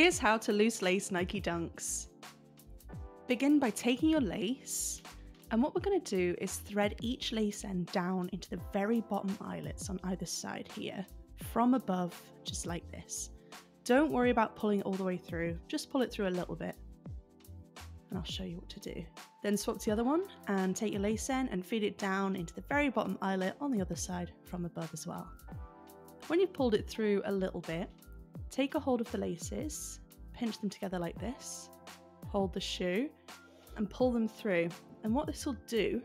Here's how to loose lace Nike Dunks. Begin by taking your lace, and what we're going to do is thread each lace end down into the very bottom eyelets on either side here, from above, just like this. Don't worry about pulling it all the way through, just pull it through a little bit. And I'll show you what to do. Then swap to the other one and take your lace end and feed it down into the very bottom eyelet on the other side from above as well. When you've pulled it through a little bit, take a hold of the laces, pinch them together like this, hold the shoe and pull them through. And what this will do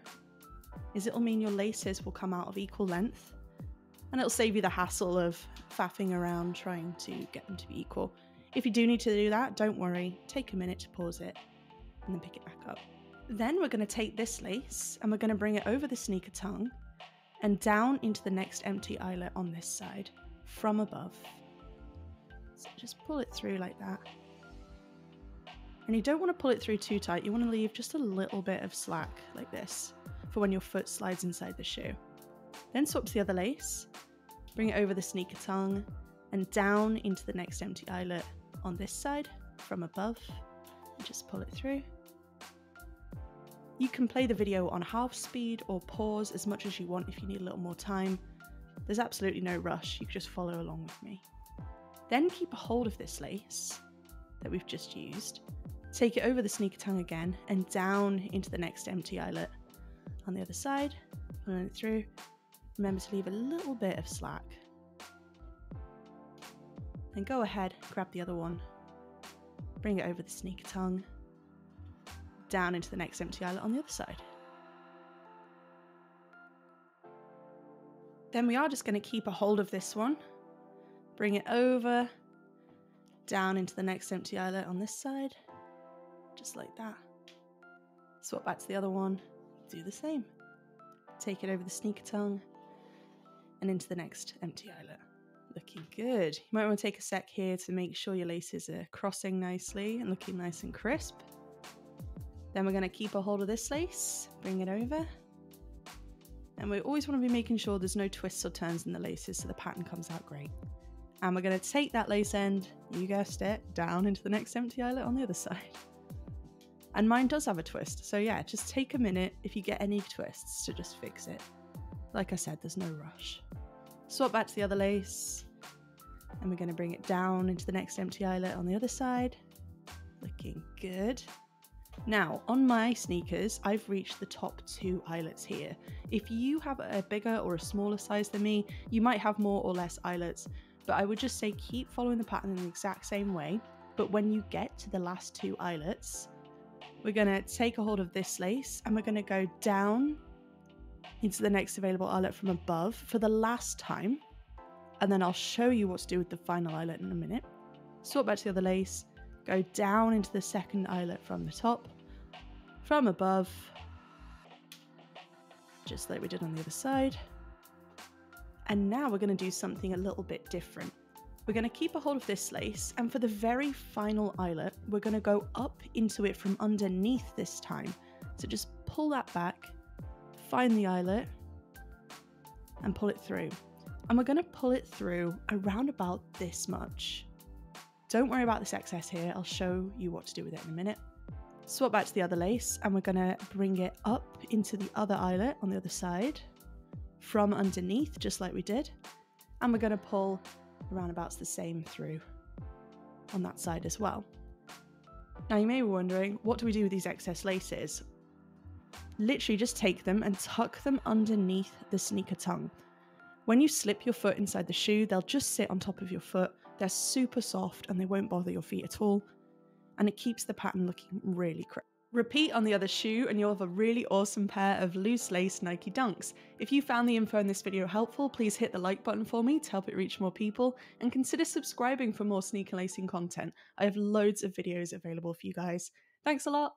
is it'll mean your laces will come out of equal length, and it'll save you the hassle of faffing around trying to get them to be equal. If you do need to do that, don't worry, take a minute to pause it and then pick it back up. Then we're going to take this lace and we're going to bring it over the sneaker tongue and down into the next empty eyelet on this side from above. So just pull it through like that. And you don't want to pull it through too tight, you want to leave just a little bit of slack like this for when your foot slides inside the shoe. Then swap to the other lace, bring it over the sneaker tongue and down into the next empty eyelet on this side from above, and just pull it through. You can play the video on half speed or pause as much as you want if you need a little more time. There's absolutely no rush, you can just follow along with me. Then keep a hold of this lace that we've just used, take it over the sneaker tongue again and down into the next empty eyelet on the other side, pulling it through. Remember to leave a little bit of slack. Then go ahead, grab the other one, bring it over the sneaker tongue, down into the next empty eyelet on the other side. Then we are just going to keep a hold of this one, bring it over, down into the next empty eyelet on this side, just like that. Swap back to the other one, do the same. Take it over the sneaker tongue and into the next empty eyelet. Looking good. You might want to take a sec here to make sure your laces are crossing nicely and looking nice and crisp. Then we're going to keep a hold of this lace, bring it over. And we always want to be making sure there's no twists or turns in the laces so the pattern comes out great. And we're going to take that lace end, you guessed it, down into the next empty eyelet on the other side. And mine does have a twist, so yeah, just take a minute if you get any twists to just fix it. Like I said, there's no rush. Swap back to the other lace, and we're going to bring it down into the next empty eyelet on the other side. Looking good. Now, on my sneakers, I've reached the top 2 eyelets here. If you have a bigger or a smaller size than me, you might have more or less eyelets, but I would just say keep following the pattern in the exact same way. But when you get to the last 2 eyelets, we're going to take a hold of this lace and we're going to go down into the next available eyelet from above for the last time. And then I'll show you what to do with the final eyelet in a minute. Swap back to the other lace, go down into the second eyelet from the top, from above, just like we did on the other side. And now we're going to do something a little bit different. We're going to keep a hold of this lace, and for the very final eyelet, we're going to go up into it from underneath this time. So just pull that back, find the eyelet, and pull it through. And we're going to pull it through around about this much. Don't worry about this excess here, I'll show you what to do with it in a minute. Swap back to the other lace, and we're going to bring it up into the other eyelet on the other side, from underneath, just like we did. And we're going to pull around about the same through on that side as well. Now you may be wondering, what do we do with these excess laces? Literally just take them and tuck them underneath the sneaker tongue. When you slip your foot inside the shoe, they'll just sit on top of your foot. They're super soft and they won't bother your feet at all. And it keeps the pattern looking really crisp. Repeat on the other shoe and you'll have a really awesome pair of loose lace Nike Dunks. If you found the info in this video helpful, please hit the like button for me to help it reach more people, and consider subscribing for more sneaker lacing content. I have loads of videos available for you guys. Thanks a lot!